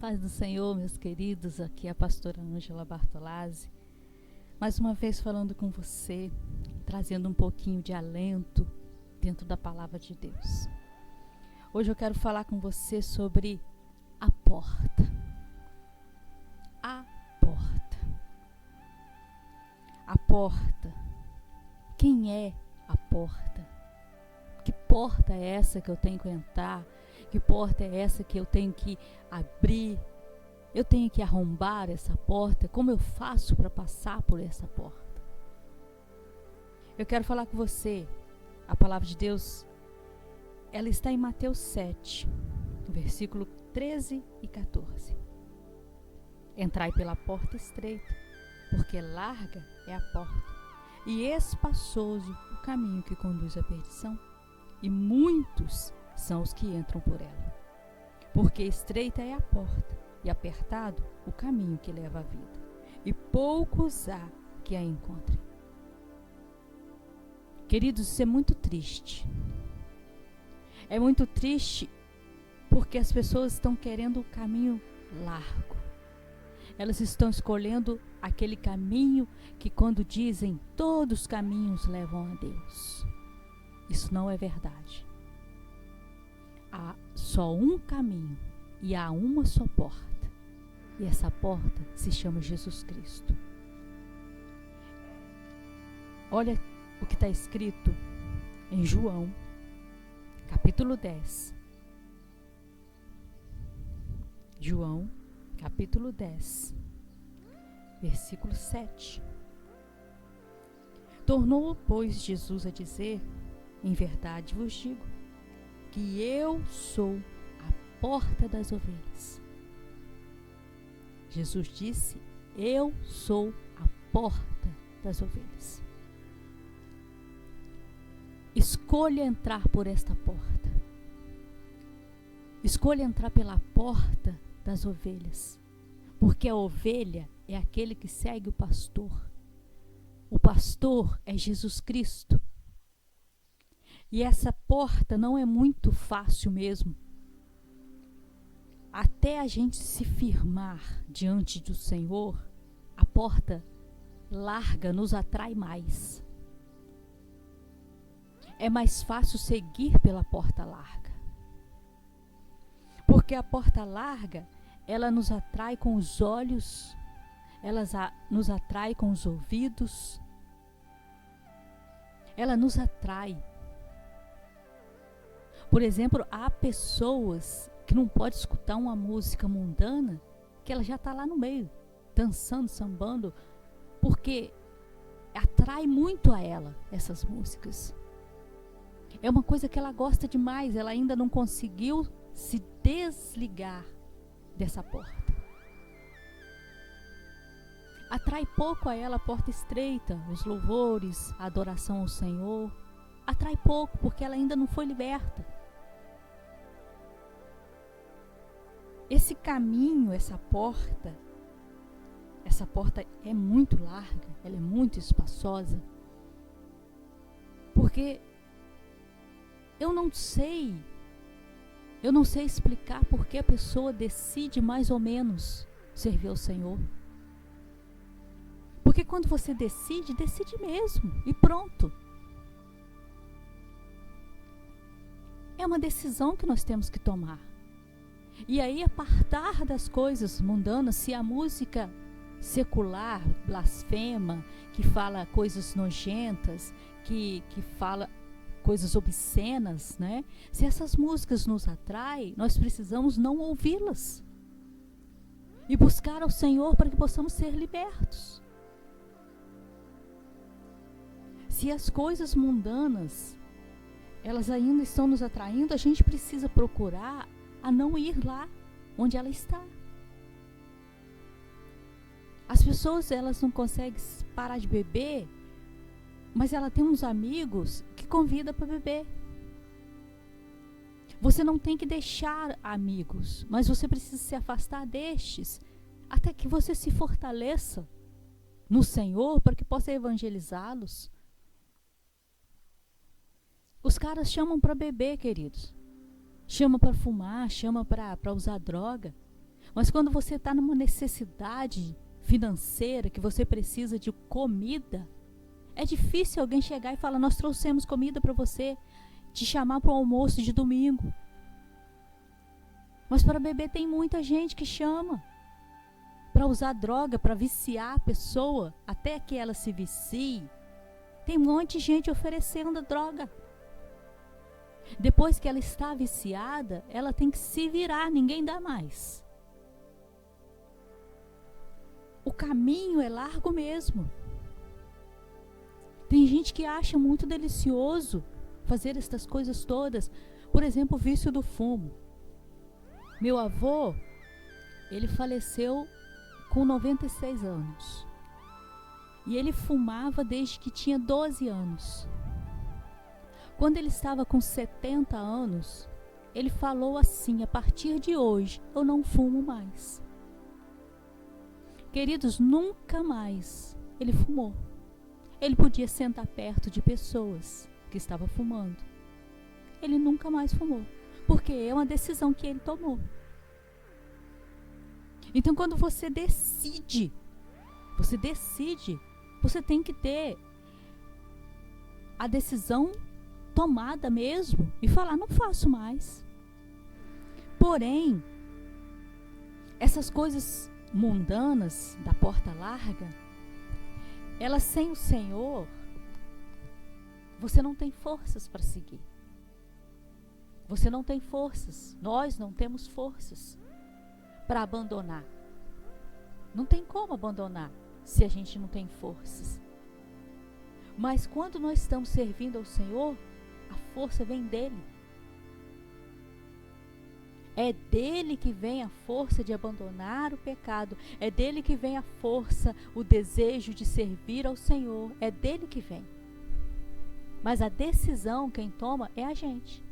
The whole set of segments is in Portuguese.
Paz do Senhor, meus queridos, aqui é a pastora Ângela Bartolazzi, mais uma vez falando com você, trazendo um pouquinho de alento dentro da palavra de Deus. Hoje eu quero falar com você sobre a porta. A porta. A porta. Quem é a porta? Que porta é essa que eu tenho que entrar? Que porta é essa que eu tenho que abrir? Eu tenho que arrombar essa porta? Como eu faço para passar por essa porta? Eu quero falar com você. A palavra de Deus, ela está em Mateus 7, versículo 13 e 14. Entrai pela porta estreita, porque larga é a porta, e espaçoso o caminho que conduz à perdição, e muitos são os que entram por ela. Porque estreita é a porta, e apertado o caminho que leva à vida, e poucos há que a encontrem. Queridos, isso é muito triste. É muito triste porque as pessoas estão querendo o caminho largo. Elas estão escolhendo aquele caminho que, quando dizem todos os caminhos levam a Deus. Isso não é verdade. Há só um caminho e há uma só porta. E essa porta se chama Jesus Cristo. Olha o que está escrito em João, capítulo 10. João, capítulo 10, versículo 7. Tornou, pois, Jesus a dizer: em verdade vos digo, que eu sou a porta das ovelhas. Jesus disse: eu sou a porta das ovelhas. Escolha entrar por esta porta. Escolha entrar pela porta das ovelhas. Porque a ovelha é aquele que segue o pastor. O pastor é Jesus Cristo. E essa porta não é muito fácil mesmo. Até a gente se firmar diante do Senhor, a porta larga nos atrai mais. É mais fácil seguir pela porta larga. Porque a porta larga, ela nos atrai com os olhos, ela nos atrai com os ouvidos, ela nos atrai. Por exemplo, há pessoas que não podem escutar uma música mundana, que ela já está lá no meio, dançando, sambando, porque atrai muito a ela essas músicas. É uma coisa que ela gosta demais, ela ainda não conseguiu se desligar dessa porta. Atrai pouco a ela a porta estreita, os louvores, a adoração ao Senhor. Atrai pouco, porque ela ainda não foi liberta. Esse caminho, essa porta é muito larga, ela é muito espaçosa. Porque eu não sei explicar por que a pessoa decide mais ou menos servir ao Senhor. Porque quando você decide mesmo e pronto. É uma decisão que nós temos que tomar. E aí apartar das coisas mundanas, se a música secular, blasfema, que fala coisas nojentas, que fala coisas obscenas, né? Se essas músicas nos atraem, nós precisamos não ouvi-las. E buscar ao Senhor para que possamos ser libertos. Se as coisas mundanas, elas ainda estão nos atraindo, a gente precisa procurar a não ir lá onde ela está. As pessoas, elas não conseguem parar de beber, mas ela tem uns amigos que convidam para beber. Você não tem que deixar amigos, mas você precisa se afastar destes, até que você se fortaleça no Senhor, para que possa evangelizá-los. Os caras chamam para beber, queridos. Chama para fumar, chama para usar droga. Mas quando você está numa necessidade financeira, que você precisa de comida, é difícil alguém chegar e falar: nós trouxemos comida para você, te chamar para o almoço de domingo. Mas para beber tem muita gente que chama. Para usar droga, para viciar a pessoa, até que ela se vicie, tem um monte de gente oferecendo droga. Depois que ela está viciada, ela tem que se virar, ninguém dá mais. O caminho é largo mesmo. Tem gente que acha muito delicioso fazer estas coisas todas. Por exemplo, o vício do fumo. Meu avô, ele faleceu com 96 anos. E ele fumava desde que tinha 12 anos. Quando ele estava com 70 anos, ele falou assim: a partir de hoje eu não fumo mais. Queridos, nunca mais ele fumou. Ele podia sentar perto de pessoas que estavam fumando. Ele nunca mais fumou, porque é uma decisão que ele tomou. Então, quando você decide, você tem que ter a decisão tomada mesmo e falar: não faço mais. Porém, essas coisas mundanas da porta larga, elas sem o Senhor, você não tem forças para seguir. Você não tem forças. Nós não temos forças para abandonar. Não tem como abandonar se a gente não tem forças. Mas quando nós estamos servindo ao Senhor, a força vem dele. É dele que vem a força de abandonar o pecado. É dele que vem a força, o desejo de servir ao Senhor. É dele que vem. Mas a decisão quem toma é a gente.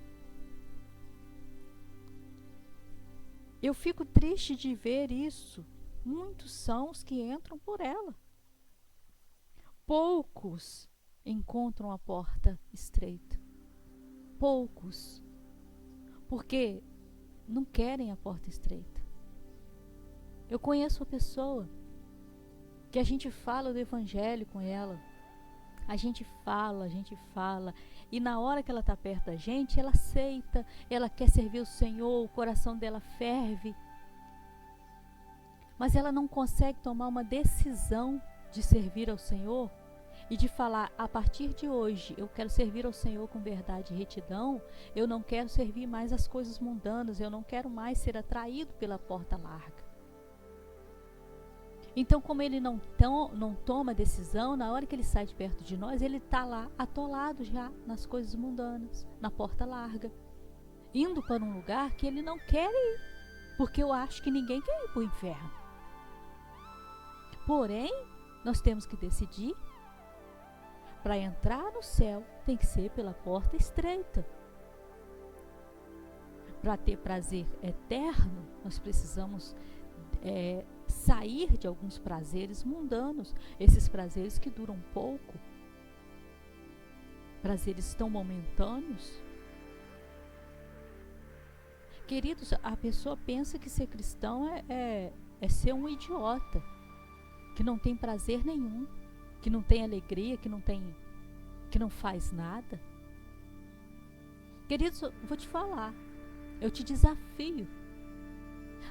Eu fico triste de ver isso. Muitos são os que entram por ela. Poucos encontram a porta estreita. Poucos. Porque não querem a porta estreita. Eu conheço uma pessoa que a gente fala do evangelho com ela. A gente fala. E na hora que ela está perto da gente, ela aceita, ela quer servir o Senhor, o coração dela ferve. Mas ela não consegue tomar uma decisão de servir ao Senhor e de falar: a partir de hoje eu quero servir ao Senhor com verdade e retidão. Eu não quero servir mais as coisas mundanas, eu não quero mais ser atraído pela porta larga. Então, como ele não toma decisão, na hora que ele sai de perto de nós, ele está lá atolado já nas coisas mundanas, na porta larga, indo para um lugar que ele não quer ir, porque eu acho que ninguém quer ir para o inferno. Porém, nós temos que decidir. Para entrar no céu, tem que ser pela porta estreita. Para ter prazer eterno, nós precisamos sair de alguns prazeres mundanos, esses prazeres que duram pouco, prazeres tão momentâneos. Queridos, a pessoa pensa que ser cristão é ser um idiota, que não tem prazer nenhum, que não tem alegria, que não faz nada. Queridos, eu vou te falar, eu te desafio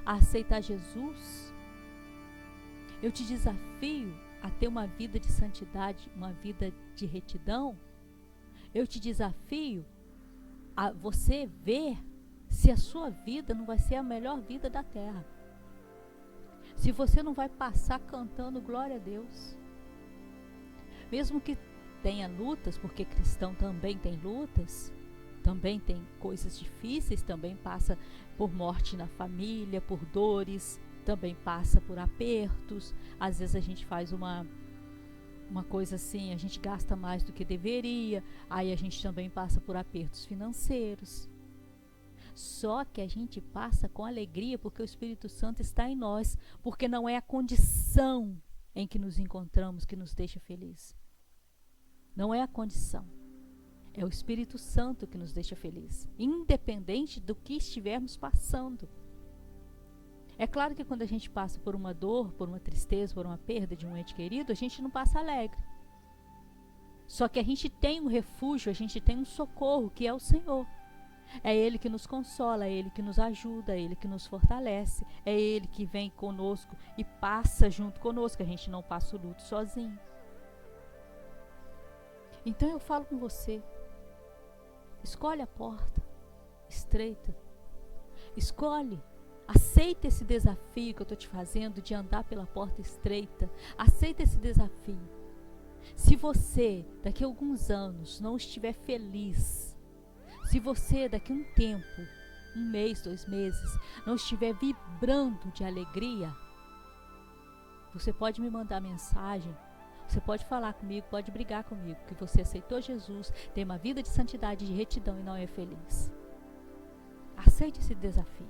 a aceitar Jesus. Eu te desafio a ter uma vida de santidade, uma vida de retidão. Eu te desafio a você ver se a sua vida não vai ser a melhor vida da terra. Se você não vai passar cantando glória a Deus. Mesmo que tenha lutas, porque cristão também tem lutas, também tem coisas difíceis, também passa por morte na família, por dores, também passa por apertos. Às vezes a gente faz uma coisa assim, a gente gasta mais do que deveria, aí a gente também passa por apertos financeiros. Só que a gente passa com alegria porque o Espírito Santo está em nós, porque não é a condição em que nos encontramos que nos deixa feliz. Não é a condição. É o Espírito Santo que nos deixa feliz, independente do que estivermos passando. É claro que quando a gente passa por uma dor, por uma tristeza, por uma perda de um ente querido, a gente não passa alegre. Só que a gente tem um refúgio, a gente tem um socorro, que é o Senhor. É Ele que nos consola, é Ele que nos ajuda, é Ele que nos fortalece, é Ele que vem conosco e passa junto conosco, a gente não passa o luto sozinho. Então eu falo com você, escolhe a porta estreita, escolhe, aceita esse desafio que eu estou te fazendo de andar pela porta estreita, aceita esse desafio. Se você daqui a alguns anos não estiver feliz, se você daqui a um tempo, 1 mês, 2 meses, não estiver vibrando de alegria, você pode me mandar mensagem, você pode falar comigo, pode brigar comigo, que você aceitou Jesus, tem uma vida de santidade, de retidão e não é feliz. Aceite esse desafio.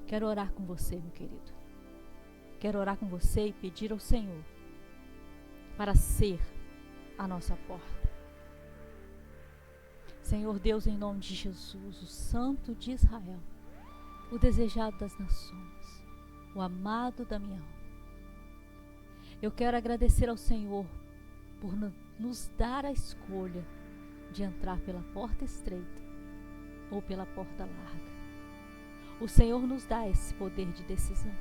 Quero orar com você, meu querido. Quero orar com você e pedir ao Senhor para ser a nossa porta. Senhor Deus, em nome de Jesus, o Santo de Israel, o desejado das nações, o amado da minha alma. Eu quero agradecer ao Senhor por nos dar a escolha de entrar pela porta estreita ou pela porta larga. O Senhor nos dá esse poder de decisão,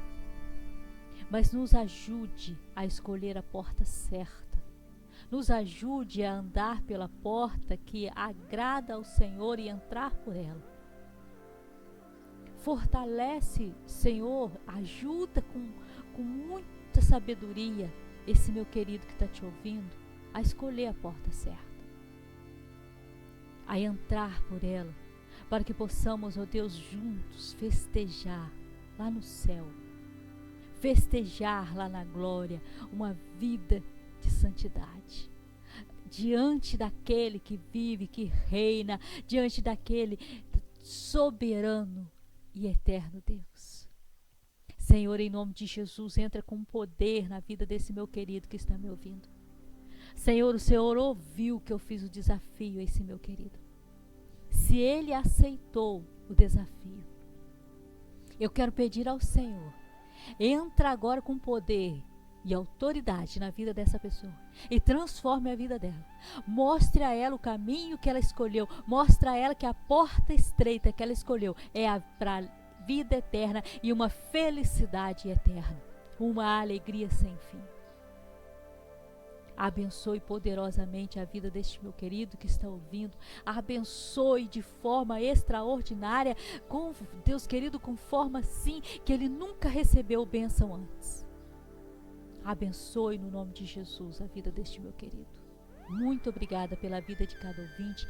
mas nos ajude a escolher a porta certa. Nos ajude a andar pela porta que agrada ao Senhor e entrar por ela. Fortalece, Senhor, ajuda com muita sabedoria esse meu querido que está te ouvindo a escolher a porta certa, a entrar por ela, para que possamos, ó Deus, juntos festejar lá no céu, festejar lá na glória uma vida de santidade, diante daquele que vive, que reina, diante daquele soberano e eterno Deus. Senhor, em nome de Jesus, entra com poder na vida desse meu querido que está me ouvindo. Senhor, o Senhor ouviu que eu fiz o desafio a esse meu querido. Se ele aceitou o desafio, eu quero pedir ao Senhor, entra agora com poder e autoridade na vida dessa pessoa e transforme a vida dela. Mostre a ela o caminho que ela escolheu, mostre a ela que a porta estreita que ela escolheu é para a vida eterna e uma felicidade eterna, uma alegria sem fim. Abençoe poderosamente a vida deste meu querido que está ouvindo. Abençoe de forma extraordinária, com Deus querido, com forma assim que ele nunca recebeu bênção antes. Abençoe no nome de Jesus a vida deste meu querido. Muito obrigada pela vida de cada ouvinte.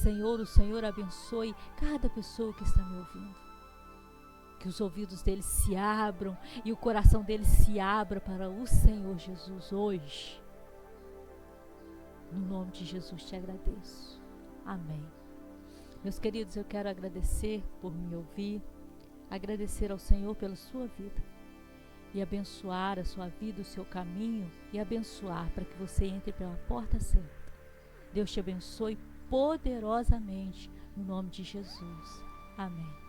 Senhor, o Senhor abençoe cada pessoa que está me ouvindo. Que os ouvidos deles se abram e o coração deles se abra para o Senhor Jesus hoje. No nome de Jesus te agradeço. Amém. Meus queridos, eu quero agradecer por me ouvir, agradecer ao Senhor pela sua vida e abençoar a sua vida, o seu caminho e abençoar para que você entre pela porta certa. Deus te abençoe poderosamente no nome de Jesus. Amém.